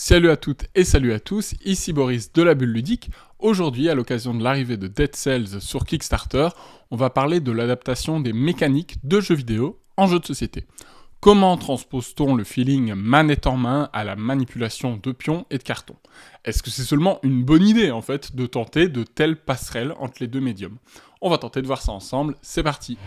Salut à toutes et salut à tous, ici Boris de la Bulle Ludique. Aujourd'hui, à l'occasion de l'arrivée de Dead Cells sur Kickstarter, on va parler de l'adaptation des mécaniques de jeux vidéo en jeux de société. Comment transpose-t-on le feeling manette en main à la manipulation de pions et de cartons? Est-ce que c'est seulement une bonne idée en fait de tenter de telles passerelles entre les deux médiums? On va tenter de voir ça ensemble, c'est parti!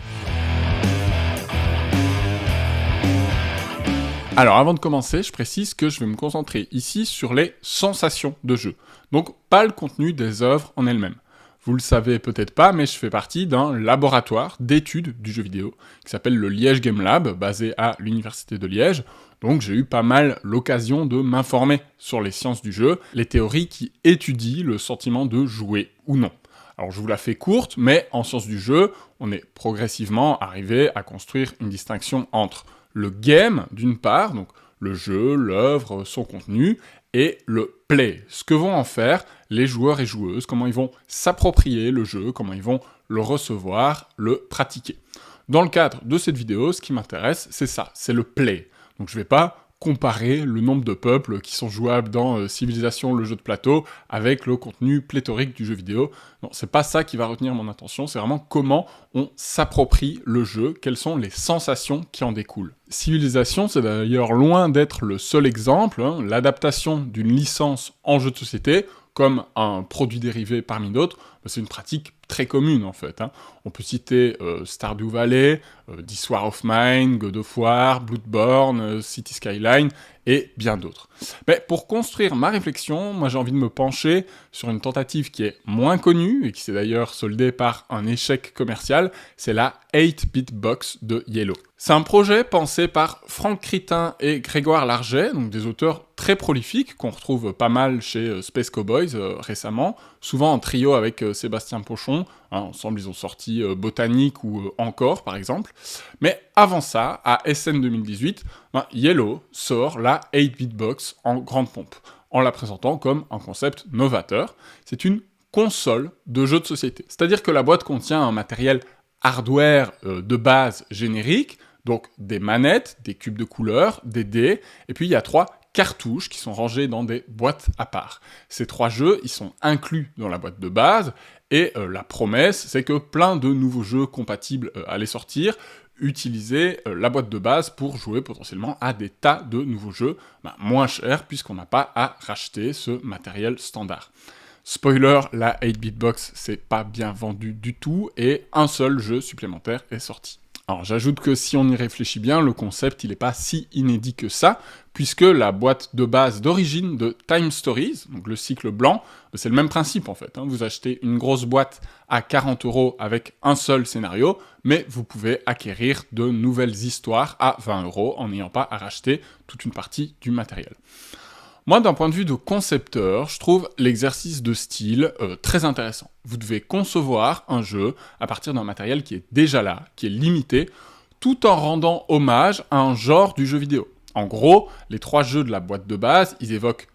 Alors avant de commencer, je précise que je vais me concentrer ici sur les sensations de jeu, donc pas le contenu des œuvres en elles-mêmes. Vous le savez peut-être pas, mais je fais partie d'un laboratoire d'études du jeu vidéo qui s'appelle le Liège Game Lab, basé à l'Université de Liège. Donc j'ai eu pas mal l'occasion de m'informer sur les sciences du jeu, les théories qui étudient le sentiment de jouer ou non. Alors je vous la fais courte, mais en sciences du jeu, on est progressivement arrivé à construire une distinction entre le game, d'une part, donc le jeu, l'œuvre, son contenu, et le play, ce que vont en faire les joueurs et joueuses, comment ils vont s'approprier le jeu, comment ils vont le recevoir, le pratiquer. Dans le cadre de cette vidéo, ce qui m'intéresse, c'est ça, c'est le play. Donc je ne vais pas comparer le nombre de peuples qui sont jouables dans Civilization, le jeu de plateau, avec le contenu pléthorique du jeu vidéo. Non, c'est pas ça qui va retenir mon attention, c'est vraiment comment on s'approprie le jeu, quelles sont les sensations qui en découlent. Civilization, c'est d'ailleurs loin d'être le seul exemple, l'adaptation d'une licence en jeu de société, comme un produit dérivé parmi d'autres, c'est une pratique très commune en fait. On peut citer Stardew Valley, This War of Mine, God of War, Bloodborne, City Skyline et bien d'autres. Mais pour construire ma réflexion, moi j'ai envie de me pencher sur une tentative qui est moins connue et qui s'est d'ailleurs soldée par un échec commercial, c'est la 8-Bit Box de Yellow. C'est un projet pensé par Franck Critin et Grégoire Larget, donc des auteurs très prolifiques qu'on retrouve pas mal chez Space Cowboys récemment, souvent en trio avec Sébastien Pochon. Ensemble ils ont sorti Botanique ou Encore par exemple. Mais avant ça, à SN 2018, Yellow sort la 8-Bit Box en grande pompe, en la présentant comme un concept novateur. C'est une console de jeu de société. C'est-à-dire que la boîte contient un matériel hardware de base générique, donc des manettes, des cubes de couleurs, des dés, et puis il y a 3 cartouches qui sont rangées dans des boîtes à part. Ces 3 jeux, ils sont inclus dans la boîte de base, et la promesse, c'est que plein de nouveaux jeux compatibles allaient sortir, utiliser la boîte de base pour jouer potentiellement à des tas de nouveaux jeux, moins chers, puisqu'on n'a pas à racheter ce matériel standard. Spoiler, la 8-Bit Box, c'est pas bien vendu du tout, et un seul jeu supplémentaire est sorti. Alors j'ajoute que si on y réfléchit bien, le concept il n'est pas si inédit que ça, puisque la boîte de base d'origine de Time Stories, donc le cycle blanc, c'est le même principe en fait. Vous achetez une grosse boîte à 40 € avec un seul scénario, mais vous pouvez acquérir de nouvelles histoires à 20 € en n'ayant pas à racheter toute une partie du matériel. Moi, d'un point de vue de concepteur, je trouve l'exercice de style très intéressant. Vous devez concevoir un jeu à partir d'un matériel qui est déjà là, qui est limité, tout en rendant hommage à un genre du jeu vidéo. En gros, les 3 jeux de la boîte de base, ils évoquent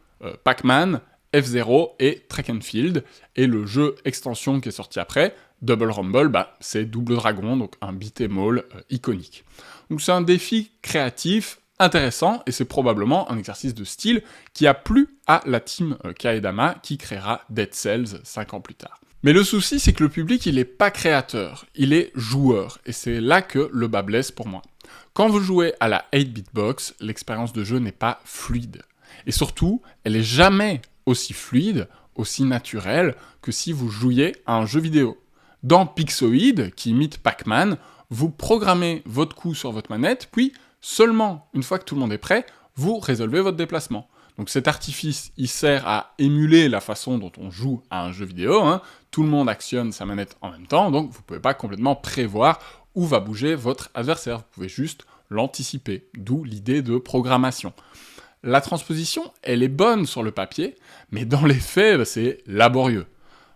Pac-Man, F-Zero et Track and Field, et le jeu extension qui est sorti après, Double Rumble, c'est Double Dragon, donc un beat'em all iconique. Donc c'est un défi créatif, intéressant, et c'est probablement un exercice de style qui a plu à la team Kaedama qui créera Dead Cells 5 ans plus tard. Mais le souci, c'est que le public, il est pas créateur, il est joueur, et c'est là que le bas blesse pour moi. Quand vous jouez à la 8-Bit Box, l'expérience de jeu n'est pas fluide. Et surtout, elle est jamais aussi fluide, aussi naturelle, que si vous jouiez à un jeu vidéo. Dans Pixoid, qui imite Pac-Man, vous programmez votre coup sur votre manette, puis seulement, une fois que tout le monde est prêt, vous résolvez votre déplacement. Donc cet artifice, il sert à émuler la façon dont on joue à un jeu vidéo. Tout le monde actionne sa manette en même temps, donc vous ne pouvez pas complètement prévoir où va bouger votre adversaire. Vous pouvez juste l'anticiper, d'où l'idée de programmation. La transposition, elle est bonne sur le papier, mais dans les faits, c'est laborieux.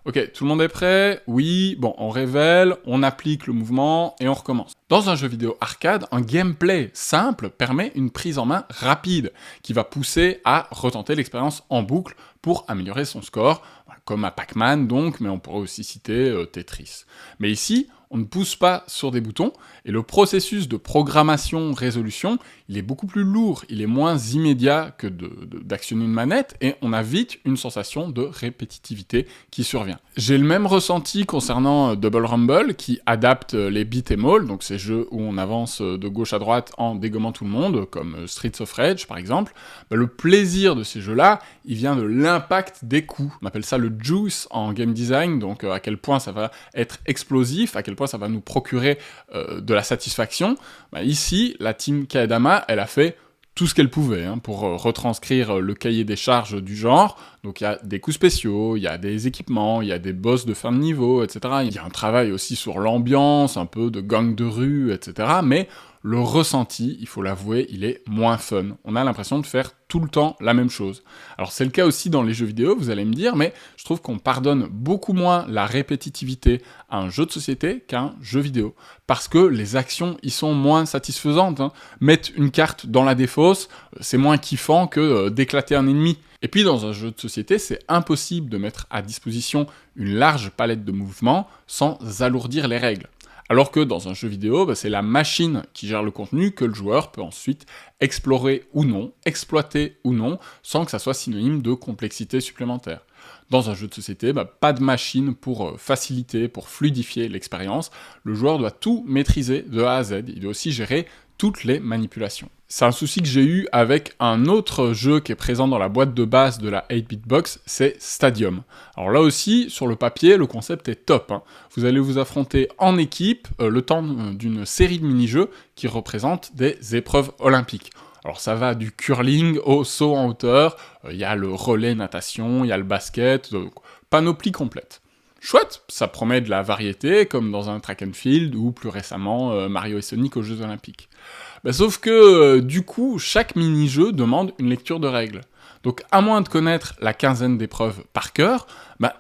Ok, tout le monde est prêt? Oui, bon, on révèle, on applique le mouvement et on recommence. Dans un jeu vidéo arcade, un gameplay simple permet une prise en main rapide, qui va pousser à retenter l'expérience en boucle pour améliorer son score, comme à Pac-Man donc, mais on pourrait aussi citer Tetris. Mais ici, on ne pousse pas sur des boutons, et le processus de programmation-résolution, il est beaucoup plus lourd, il est moins immédiat que d'actionner une manette, et on a vite une sensation de répétitivité qui survient. J'ai le même ressenti concernant Double Rumble, qui adapte les beat'em all, donc ces jeux où on avance de gauche à droite en dégommant tout le monde, comme Streets of Rage par exemple. Le plaisir de ces jeux-là, il vient de l'impact des coups. On appelle ça le juice en game design, donc à quel point ça va être explosif, à quel point ça va nous procurer de la satisfaction. Ici, la team Kaedama, elle a fait tout ce qu'elle pouvait pour retranscrire le cahier des charges du genre. Donc il y a des coups spéciaux, il y a des équipements, il y a des boss de fin de niveau, etc. Il y a un travail aussi sur l'ambiance, un peu de gang de rue, etc. Mais le ressenti, il faut l'avouer, il est moins fun. On a l'impression de faire tout le temps la même chose. Alors c'est le cas aussi dans les jeux vidéo, vous allez me dire, mais je trouve qu'on pardonne beaucoup moins la répétitivité à un jeu de société qu'à un jeu vidéo. Parce que les actions y sont moins satisfaisantes. Mettre une carte dans la défausse, c'est moins kiffant que d'éclater un ennemi. Et puis dans un jeu de société, c'est impossible de mettre à disposition une large palette de mouvements sans alourdir les règles. Alors que dans un jeu vidéo, c'est la machine qui gère le contenu que le joueur peut ensuite explorer ou non, exploiter ou non, sans que ça soit synonyme de complexité supplémentaire. Dans un jeu de société, pas de machine pour faciliter, pour fluidifier l'expérience. Le joueur doit tout maîtriser de A à Z. Il doit aussi gérer toutes les manipulations. C'est un souci que j'ai eu avec un autre jeu qui est présent dans la boîte de base de la 8-bit box, c'est Stadium. Alors là aussi, sur le papier, le concept est top. Vous allez vous affronter en équipe le temps d'une série de mini-jeux qui représentent des épreuves olympiques. Alors ça va du curling au saut en hauteur, il y a le relais natation, il y a le basket, panoplie complète. Chouette, ça promet de la variété, comme dans un track and field, ou plus récemment Mario et Sonic aux Jeux Olympiques. Sauf que, du coup, chaque mini-jeu demande une lecture de règles. Donc, à moins de connaître la quinzaine d'épreuves par cœur,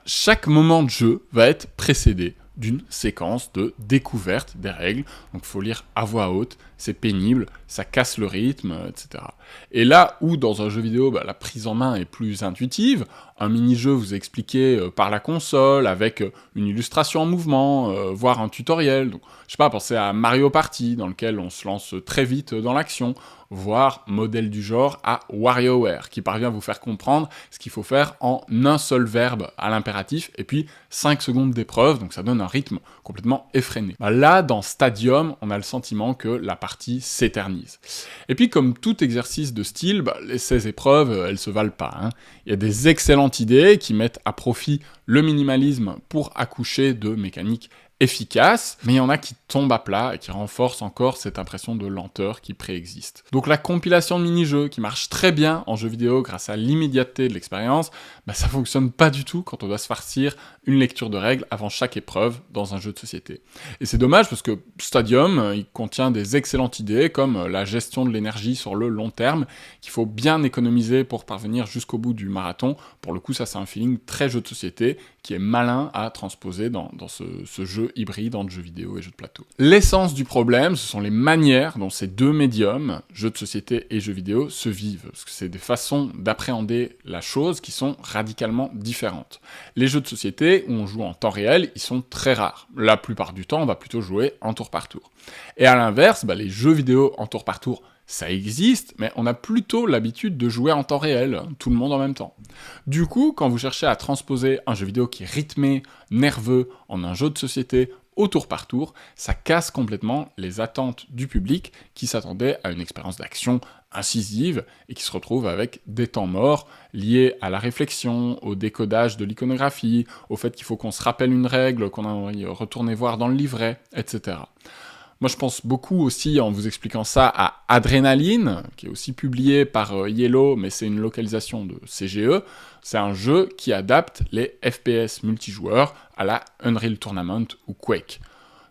chaque moment de jeu va être précédé d'une séquence de découverte des règles. Donc il faut lire à voix haute, c'est pénible, ça casse le rythme, etc. Et là où dans un jeu vidéo, la prise en main est plus intuitive, un mini-jeu vous est expliqué par la console, avec une illustration en mouvement, voire un tutoriel. Donc, je sais pas, pensez à Mario Party, dans lequel on se lance très vite dans l'action, voire modèle du genre à WarioWare, qui parvient à vous faire comprendre ce qu'il faut faire en un seul verbe à l'impératif, et puis 5 secondes d'épreuve, donc ça donne un rythme complètement effréné. Là, dans Stadium, on a le sentiment que la partie s'éternise. Et puis, comme tout exercice de style, ces épreuves, elles se valent pas. Il y a des excellentes idées qui mettent à profit le minimalisme pour accoucher de mécaniques efficaces, mais il y en a qui tombent à plat et qui renforcent encore cette impression de lenteur qui préexiste. Donc la compilation de mini-jeux qui marche très bien en jeu vidéo grâce à l'immédiateté de l'expérience, ça fonctionne pas du tout quand on doit se farcir une lecture de règles avant chaque épreuve dans un jeu de société. Et c'est dommage parce que Stadium, il contient des excellentes idées comme la gestion de l'énergie sur le long terme, qu'il faut bien économiser pour parvenir jusqu'au bout du marathon. Pour le coup, ça c'est un feeling très jeu de société qui est malin à transposer dans ce jeu hybride entre jeux vidéo et jeux de plateau. L'essence du problème, ce sont les manières dont ces deux médiums, jeux de société et jeux vidéo, se vivent. Parce que c'est des façons d'appréhender la chose qui sont radicalement différentes. Les jeux de société où on joue en temps réel, ils sont très rares. La plupart du temps, on va plutôt jouer en tour par tour. Et à l'inverse, les jeux vidéo en tour par tour, ça existe, mais on a plutôt l'habitude de jouer en temps réel, tout le monde en même temps. Du coup, quand vous cherchez à transposer un jeu vidéo qui est rythmé, nerveux, en un jeu de société au tour par tour, ça casse complètement les attentes du public qui s'attendait à une expérience d'action incisive et qui se retrouve avec des temps morts liés à la réflexion, au décodage de l'iconographie, au fait qu'il faut qu'on se rappelle une règle, qu'on a envie de retourner voir dans le livret, etc. Moi, je pense beaucoup aussi, en vous expliquant ça, à Adrenaline, qui est aussi publié par Yellow, mais c'est une localisation de CGE. C'est un jeu qui adapte les FPS multijoueurs à la Unreal Tournament ou Quake.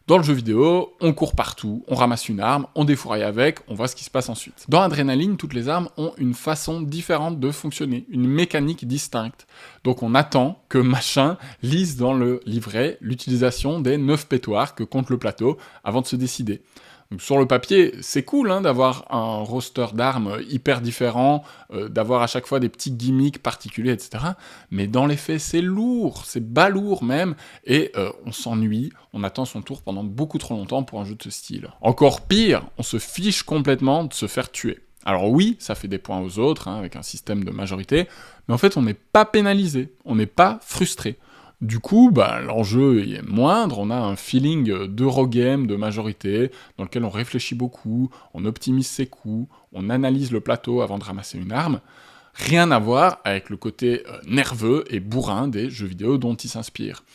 Dans le jeu vidéo, on court partout, on ramasse une arme, on défouraille avec, on voit ce qui se passe ensuite. Dans Adrenaline, toutes les armes ont une façon différente de fonctionner, une mécanique distincte. Donc on attend que machin lise dans le livret l'utilisation des 9 pétoires que compte le plateau avant de se décider. Donc, sur le papier, c'est cool hein, d'avoir un roster d'armes hyper différent, d'avoir à chaque fois des petits gimmicks particuliers, etc. Mais dans les faits, c'est lourd, c'est balourd même, et on s'ennuie, on attend son tour pendant beaucoup trop longtemps pour un jeu de ce style. Encore pire, on se fiche complètement de se faire tuer. Alors oui, ça fait des points aux autres, hein, avec un système de majorité, mais en fait on n'est pas pénalisé, on n'est pas frustré. Du coup, l'enjeu est moindre, on a un feeling d'Eurogame, de majorité, dans lequel on réfléchit beaucoup, on optimise ses coups, on analyse le plateau avant de ramasser une arme. Rien à voir avec le côté nerveux et bourrin des jeux vidéo dont il s'inspire.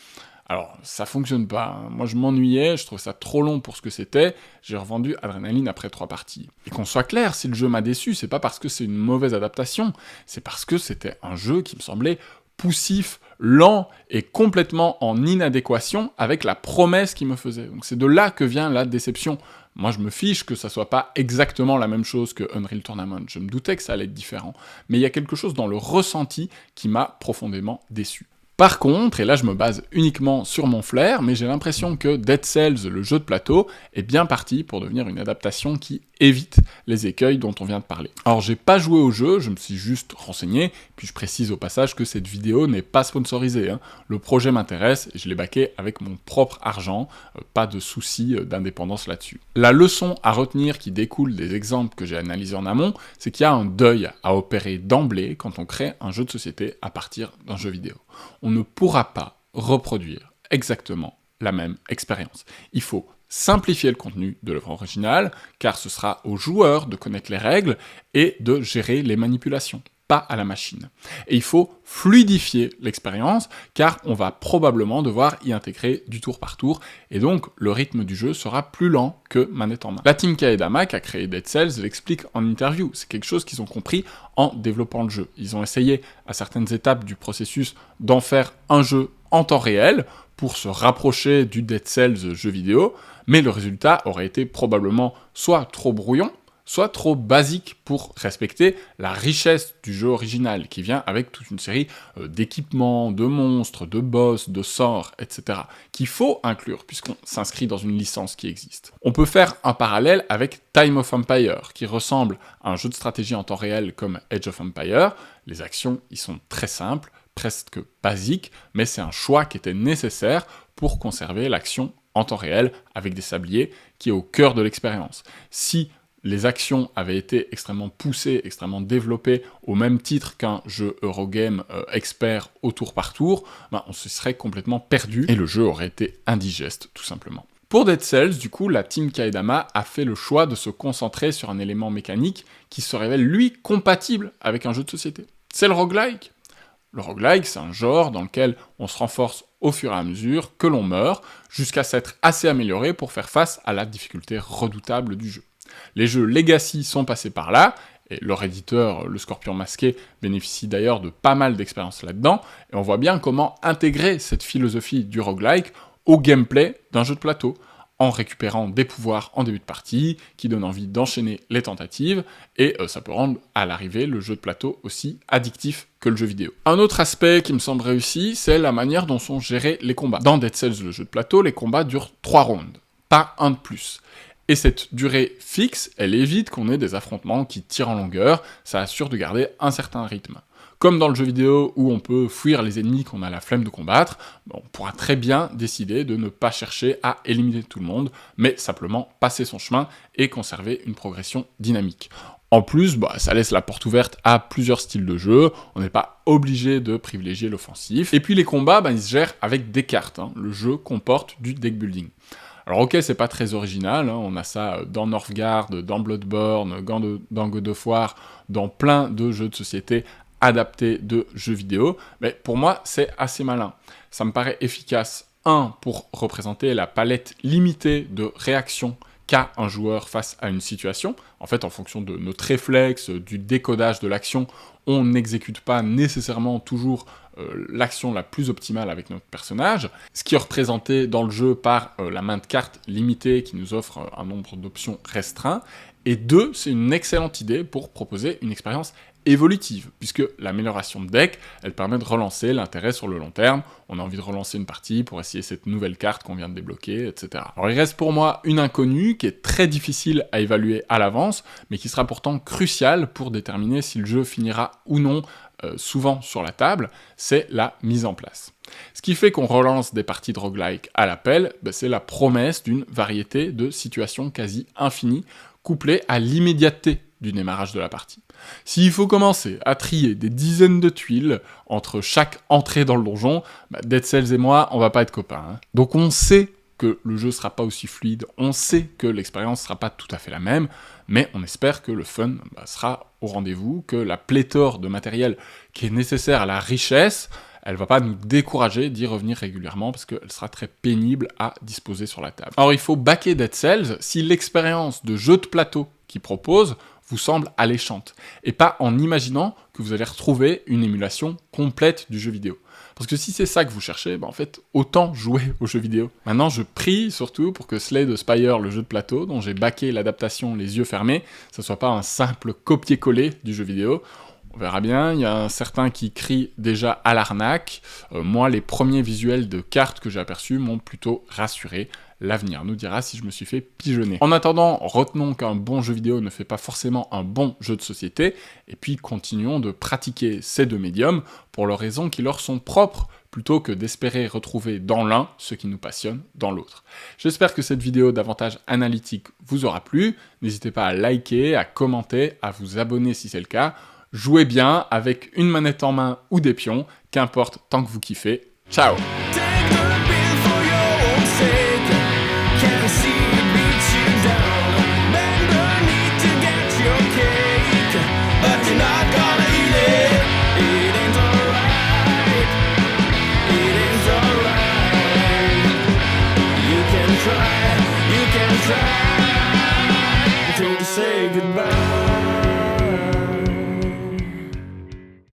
Alors, ça fonctionne pas. Moi, je m'ennuyais, je trouvais ça trop long pour ce que c'était. J'ai revendu Adrenaline après 3 parties. Et qu'on soit clair, si le jeu m'a déçu, c'est pas parce que c'est une mauvaise adaptation, c'est parce que c'était un jeu qui me semblait poussif, lent et complètement en inadéquation avec la promesse qu'il me faisait. Donc c'est de là que vient la déception. Moi, je me fiche que ça soit pas exactement la même chose que Unreal Tournament. Je me doutais que ça allait être différent. Mais il y a quelque chose dans le ressenti qui m'a profondément déçu. Par contre, et là je me base uniquement sur mon flair, mais j'ai l'impression que Dead Cells, le jeu de plateau, est bien parti pour devenir une adaptation qui évite les écueils dont on vient de parler. Alors j'ai pas joué au jeu, je me suis juste renseigné, puis je précise au passage que cette vidéo n'est pas sponsorisée. Hein. Le projet m'intéresse et je l'ai backé avec mon propre argent, pas de souci d'indépendance là-dessus. La leçon à retenir qui découle des exemples que j'ai analysés en amont, c'est qu'il y a un deuil à opérer d'emblée quand on crée un jeu de société à partir d'un jeu vidéo. On ne pourra pas reproduire exactement la même expérience. Il faut simplifier le contenu de l'œuvre originale, car ce sera aux joueurs de connaître les règles et de gérer les manipulations, pas à la machine. Et il faut fluidifier l'expérience, car on va probablement devoir y intégrer du tour par tour, et donc le rythme du jeu sera plus lent que manette en main. La team Kaedama, qui a créé Dead Cells, l'explique en interview. C'est quelque chose qu'ils ont compris en développant le jeu. Ils ont essayé, à certaines étapes du processus, d'en faire un jeu en temps réel, pour se rapprocher du Dead Cells jeu vidéo, mais le résultat aurait été probablement soit trop brouillon, soit trop basique pour respecter la richesse du jeu original, qui vient avec toute une série d'équipements, de monstres, de boss, de sorts, etc., qu'il faut inclure, puisqu'on s'inscrit dans une licence qui existe. On peut faire un parallèle avec Time of Empire, qui ressemble à un jeu de stratégie en temps réel comme Age of Empire. Les actions y sont très simples, presque basiques, mais c'est un choix qui était nécessaire pour conserver l'action en temps réel avec des sabliers qui est au cœur de l'expérience. Si les actions avaient été extrêmement poussées, extrêmement développées, au même titre qu'un jeu Eurogame expert au tour par tour, on se serait complètement perdu et le jeu aurait été indigeste, tout simplement. Pour Dead Cells, du coup, la team Kaedama a fait le choix de se concentrer sur un élément mécanique qui se révèle, lui, compatible avec un jeu de société. C'est le roguelike. Le roguelike, c'est un genre dans lequel on se renforce au fur et à mesure que l'on meurt, jusqu'à s'être assez amélioré pour faire face à la difficulté redoutable du jeu. Les jeux Legacy sont passés par là, et leur éditeur, le Scorpion Masqué, bénéficie d'ailleurs de pas mal d'expérience là-dedans, et on voit bien comment intégrer cette philosophie du roguelike au gameplay d'un jeu de plateau, en récupérant des pouvoirs en début de partie, qui donnent envie d'enchaîner les tentatives, et ça peut rendre à l'arrivée le jeu de plateau aussi addictif que le jeu vidéo. Un autre aspect qui me semble réussi, c'est la manière dont sont gérés les combats. Dans Dead Cells, le jeu de plateau, les combats durent 3 rounds, pas un de plus. Et cette durée fixe, elle évite qu'on ait des affrontements qui tirent en longueur, ça assure de garder un certain rythme. Comme dans le jeu vidéo où on peut fuir les ennemis qu'on a la flemme de combattre, on pourra très bien décider de ne pas chercher à éliminer tout le monde, mais simplement passer son chemin et conserver une progression dynamique. En plus, ça laisse la porte ouverte à plusieurs styles de jeu, on n'est pas obligé de privilégier l'offensif. Et puis les combats, ils se gèrent avec des cartes, le jeu comporte du deck building. Alors ok, c'est pas très original, on a ça dans Northgard, dans Bloodborne, dans God of War, dans plein de jeux de société adaptés de jeux vidéo, mais pour moi, c'est assez malin. Ça me paraît efficace, pour représenter la palette limitée de réactions qu'a un joueur face à une situation. En fait, en fonction de notre réflexe, du décodage de l'action, on n'exécute pas nécessairement toujours l'action la plus optimale avec notre personnage, ce qui est représenté dans le jeu par la main de cartes limitée qui nous offre un nombre d'options restreint. Et 2, c'est une excellente idée pour proposer une expérience évolutive, puisque l'amélioration de deck, elle permet de relancer l'intérêt sur le long terme. On a envie de relancer une partie pour essayer cette nouvelle carte qu'on vient de débloquer, etc. Alors il reste pour moi une inconnue qui est très difficile à évaluer à l'avance, mais qui sera pourtant cruciale pour déterminer si le jeu finira ou non souvent sur la table, c'est la mise en place. Ce qui fait qu'on relance des parties de roguelike à l'appel, c'est la promesse d'une variété de situations quasi infinies, couplée à l'immédiateté du démarrage de la partie. S'il faut commencer à trier des dizaines de tuiles entre chaque entrée dans le donjon, Dead Cells et moi, on va pas être copains. Hein. Donc on sait que le jeu sera pas aussi fluide, on sait que l'expérience sera pas tout à fait la même, mais on espère que le fun sera au rendez-vous, que la pléthore de matériel qui est nécessaire à la richesse, elle va pas nous décourager d'y revenir régulièrement parce qu'elle sera très pénible à disposer sur la table. Alors il faut backer Dead Cells si l'expérience de jeu de plateau qu'il propose vous semble alléchante, et pas en imaginant que vous allez retrouver une émulation complète du jeu vidéo. Parce que si c'est ça que vous cherchez, en fait, autant jouer aux jeux vidéo. Maintenant, je prie surtout pour que Slay the Spire, le jeu de plateau, dont j'ai backé l'adaptation les yeux fermés, ça soit pas un simple copier-coller du jeu vidéo. On verra bien, il y a certains qui crient déjà à l'arnaque. Moi, les premiers visuels de cartes que j'ai aperçus m'ont plutôt rassuré. L'avenir nous dira si je me suis fait pigeonner. En attendant, retenons qu'un bon jeu vidéo ne fait pas forcément un bon jeu de société, et puis continuons de pratiquer ces deux médiums pour leurs raisons qui leur sont propres, plutôt que d'espérer retrouver dans l'un ce qui nous passionne dans l'autre. J'espère que cette vidéo davantage analytique vous aura plu. N'hésitez pas à liker, à commenter, à vous abonner si c'est le cas. Jouez bien avec une manette en main ou des pions, qu'importe tant que vous kiffez. Ciao!